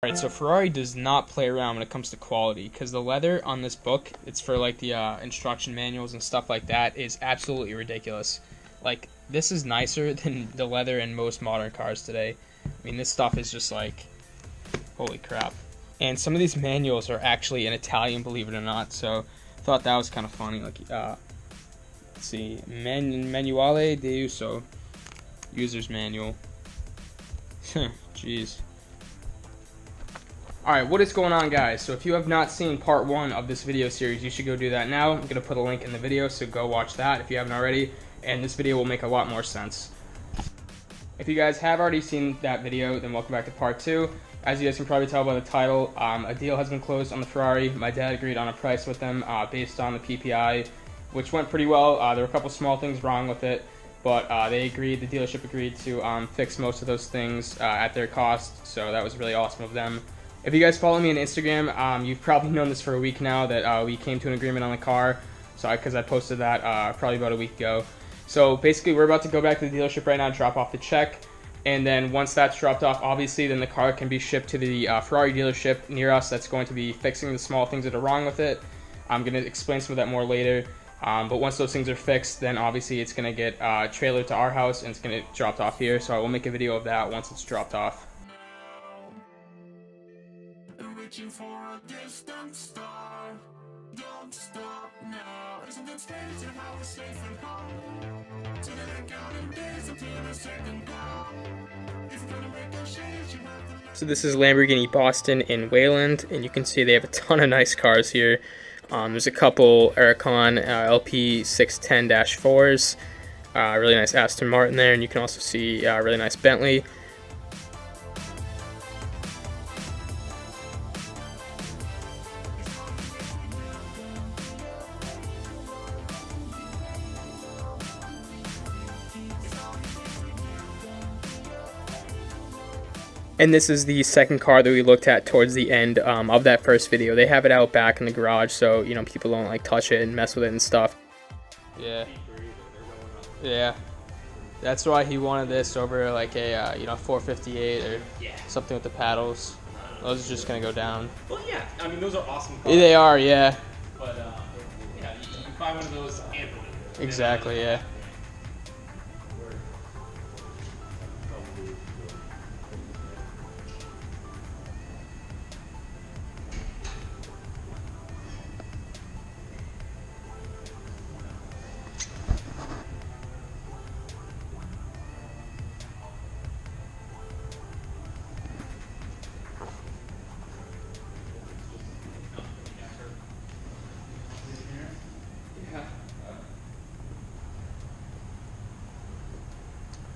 Alright, so Ferrari does not play around when it comes to quality, because the leather on this book, it's for like the instruction manuals and stuff like that, is absolutely ridiculous. Like, this is nicer than the leather in most modern cars today. I mean, this stuff is just like, holy crap. And some of these manuals are actually in Italian, believe it or not, so I thought that was kind of funny. Like, let's see, Manuale de Uso, user's manual. Jeez. Alright, what is going on, guys? So if you have not seen part 1 of this video series, you should go do that now. I'm going to put a link in the video, so go watch that if you haven't already, and this video will make a lot more sense. If you guys have already seen that video, then welcome back to part 2. As you guys can probably tell by the title, a deal has been closed on the Ferrari. My dad agreed on a price with them based on the PPI, which went pretty well. There were a couple small things wrong with it, but the dealership agreed to fix most of those things at their cost, so that was really awesome of them. If you guys follow me on Instagram, you've probably known this for a week now that we came to an agreement on the car. So because I posted that probably about a week ago. So basically, we're about to go back to the dealership right now, drop off the check, and then once that's dropped off, obviously, then the car can be shipped to the Ferrari dealership near us. That's going to be fixing the small things that are wrong with it. I'm going to explain some of that more later. But once those things are fixed, then obviously it's going to get trailered to our house and it's going to get dropped off here. So I will make a video of that once it's dropped off. Reaching for a distant star. Don't stop now. Isn't it strange how we're safe and home? So that I counting days until the second blow. If you're gonna make a change, you have to. So this is Lamborghini Boston in Wayland, and you can see they have a ton of nice cars here. There's a couple Ericon LP 610-4s, really nice Aston Martin there, and you can also see a really nice Bentley. And this is the second car that we looked at towards the end of that first video. They have it out back in the garage, so you know people don't like touch it and mess with it and stuff. Yeah. Yeah. That's why he wanted this over like a 458 or something with the paddles. Those are just gonna go down. Well, yeah. I mean, those are awesome cars. They are, yeah. But yeah, you can buy one of those amply. Exactly, yeah.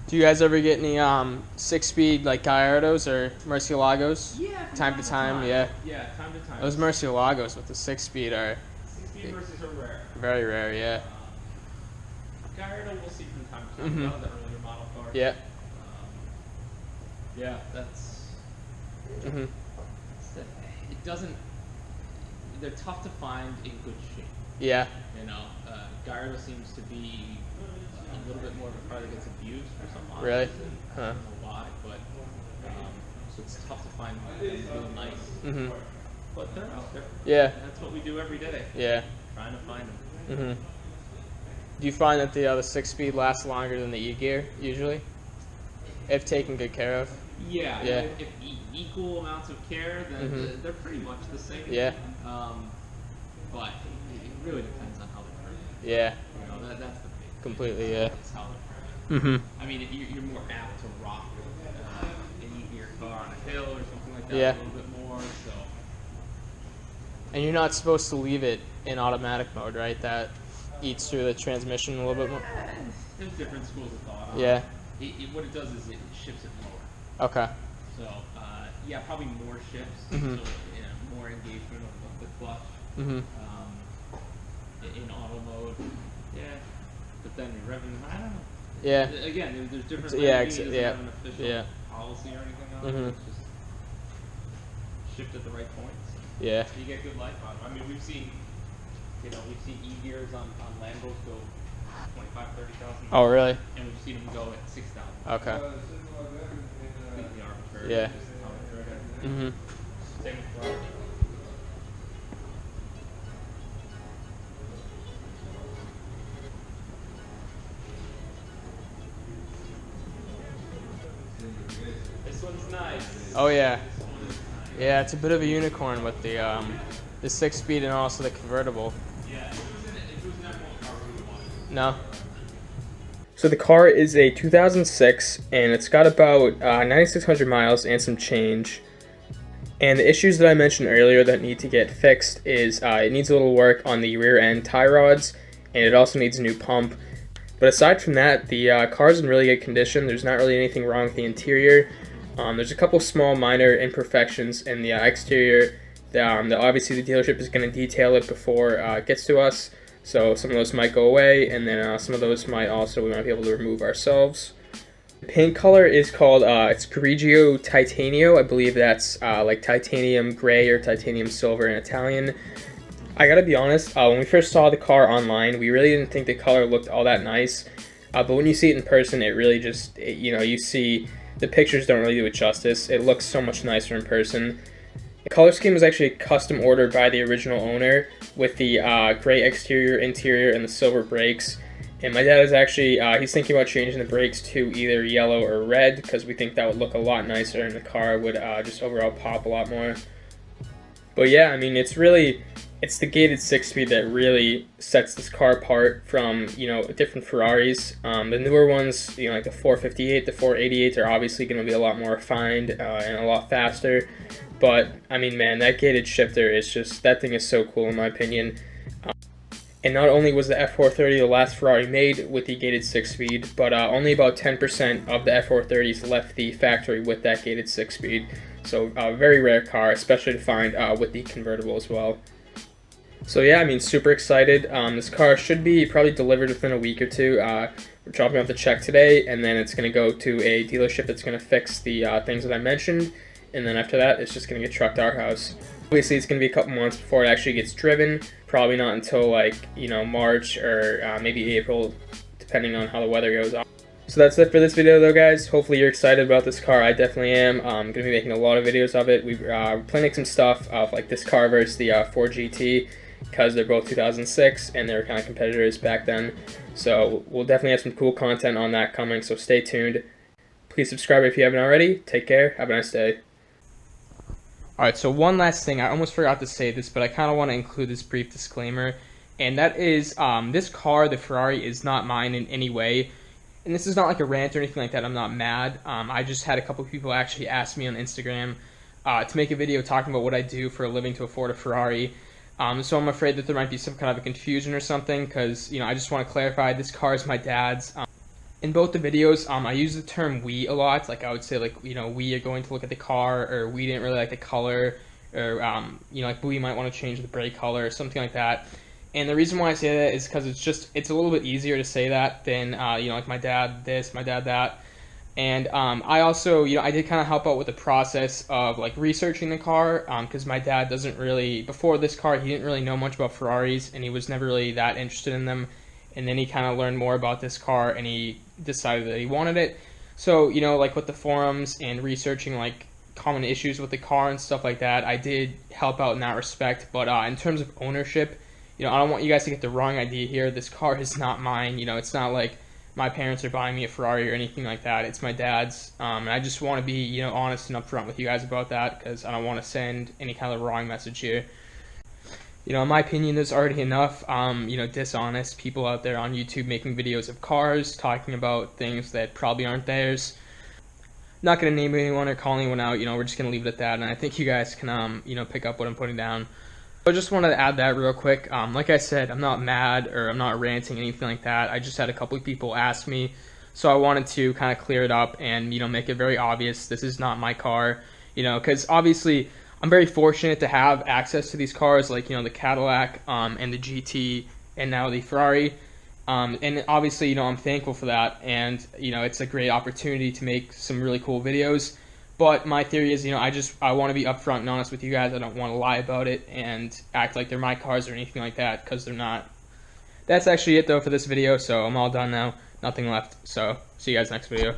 Do you guys ever get any 6-speed like Gallardos or Murcielagos? Yeah. Time to time, yeah. Yeah, time to time. Those Murcielagos with the 6-speed are 6-speed versus are rare. Very rare, yeah. Gallardo we'll see from time to time. Mm-hmm. That was the earlier model car. Yeah. Yeah, that's. Mm-hmm. It doesn't. They're tough to find in good shape. Yeah. You know, Gallardo seems to be a little bit more of a car that gets abused for some models. Really? Huh. I don't know why, but so it's tough to find really nice. Mm-hmm. But they're out there. Yeah. And that's what we do every day. Yeah. Trying to find them. Mm-hmm. Do you find that the 6-speed lasts longer than the E-gear usually, if taken good care of? Yeah. Yeah. If equal amounts of care, then they're pretty much the same. Yeah. But it really depends on how they're turned. Yeah. You know, that's the big thing. Completely, yeah. Is how they're turned. Mm-hmm. I mean, you're more apt to rock an E-gear car on a hill or something like that Yeah. a little bit more. So. And you're not supposed to leave it in automatic mode, right? That eats through the transmission a little bit more. There's different schools of thought on Yeah. What it does is it shifts it lower. Okay. So, yeah, probably more shifts, Mm-hmm. so more engagement of the clutch. Mm-hmm. In auto mode, yeah. But then you're revving, I don't know. Yeah. Again, there's different. Yeah, Lamborghinis that yeah. have an official policy or anything on it. Mm-hmm. It's just shift at the right points. Yeah. You get good life out of it. I mean, we've seen E-gears on Lambos go 25, 30,000. Oh, really? And we've seen them go at 6,000. Okay. Completely arbitrary. Yeah. Just how they're driven. Mm-hmm. Same with Ferrari. This one's nice. Oh yeah. This one is nice. Yeah, it's a bit of a unicorn with the 6-speed and also the convertible. Yeah, if it was an F1 car, we would want it. No. So the car is a 2006, and it's got about 9,600 miles and some change. And the issues that I mentioned earlier that need to get fixed is it needs a little work on the rear end tie rods, and it also needs a new pump. But aside from that, the car's in really good condition. There's not really anything wrong with the interior. There's a couple small minor imperfections in the exterior that obviously the dealership is going to detail it before it gets to us. So some of those might go away, and then some of those might also, we might be able to remove ourselves. The paint color is called, it's Grigio Titanio. I believe that's like titanium gray or titanium silver in Italian. I gotta be honest, when we first saw the car online, we really didn't think the color looked all that nice. But when you see it in person, it really just, you see the pictures don't really do it justice. It looks so much nicer in person. The color scheme was actually custom ordered by the original owner with the gray exterior, interior, and the silver brakes. And my dad is actually, he's thinking about changing the brakes to either yellow or red because we think that would look a lot nicer and the car would just overall pop a lot more. But yeah, I mean, it's the gated 6-speed that really sets this car apart from, different Ferraris. The newer ones, like the 458, the 488 are obviously going to be a lot more refined and a lot faster. But, I mean, man, that gated shifter is just, that thing is so cool in my opinion. And not only was the F430 the last Ferrari made with the gated 6-speed, but only about 10% of the F430s left the factory with that gated 6-speed. So a very rare car, especially to find with the convertible as well. So yeah, I mean, super excited. This car should be probably delivered within a week or two. We're dropping off the check today, and then it's going to go to a dealership that's going to fix the things that I mentioned. And then after that, it's just going to get trucked to our house. Obviously, it's going to be a couple months before it actually gets driven. Probably not until like, March or maybe April, depending on how the weather goes on. So that's it for this video though, guys. Hopefully you're excited about this car. I definitely am. I'm going to be making a lot of videos of it. We're planning some stuff of like this car versus the Ford GT because they're both 2006 and they were kind of competitors back then. So we'll definitely have some cool content on that coming, so stay tuned. Please subscribe if you haven't already. Take care. Have a nice day. Alright, so one last thing, I almost forgot to say this, but I kind of want to include this brief disclaimer, and that is, this car, the Ferrari, is not mine in any way, and this is not like a rant or anything like that. I'm not mad. I just had a couple people actually ask me on Instagram to make a video talking about what I do for a living to afford a Ferrari, so I'm afraid that there might be some kind of a confusion or something, because, I just want to clarify, this car is my dad's. In both the videos, I use the term we a lot. Like, I would say, like, we are going to look at the car, or we didn't really like the color, or, like, we might want to change the brake color, or something like that. And the reason why I say that is because it's a little bit easier to say that than, like, my dad this, my dad that. And I also, I did kind of help out with the process of, like, researching the car, because my dad doesn't really, before this car, he didn't really know much about Ferraris, and he was never really that interested in them. And then he kind of learned more about this car, and he decided that he wanted it. So, like with the forums and researching like common issues with the car and stuff like that, I did help out in that respect. But in terms of ownership, I don't want you guys to get the wrong idea here. This car is not mine. It's not like my parents are buying me a Ferrari or anything like that. It's my dad's. And I just want to be, honest and upfront with you guys about that, because I don't want to send any kind of wrong message here. In my opinion, there's already enough, dishonest people out there on YouTube making videos of cars, talking about things that probably aren't theirs. Not going to name anyone or call anyone out, we're just going to leave it at that, and I think you guys can, pick up what I'm putting down. I just wanted to add that real quick. Like I said, I'm not mad or I'm not ranting, anything like that. I just had a couple of people ask me, so I wanted to kind of clear it up and, make it very obvious this is not my car, because obviously I'm very fortunate to have access to these cars, like, the Cadillac and the GT and now the Ferrari. And obviously, I'm thankful for that. And, it's a great opportunity to make some really cool videos. But my theory is, I want to be upfront and honest with you guys. I don't want to lie about it and act like they're my cars or anything like that, because they're not. That's actually it, though, for this video. So I'm all done now. Nothing left. So see you guys next video.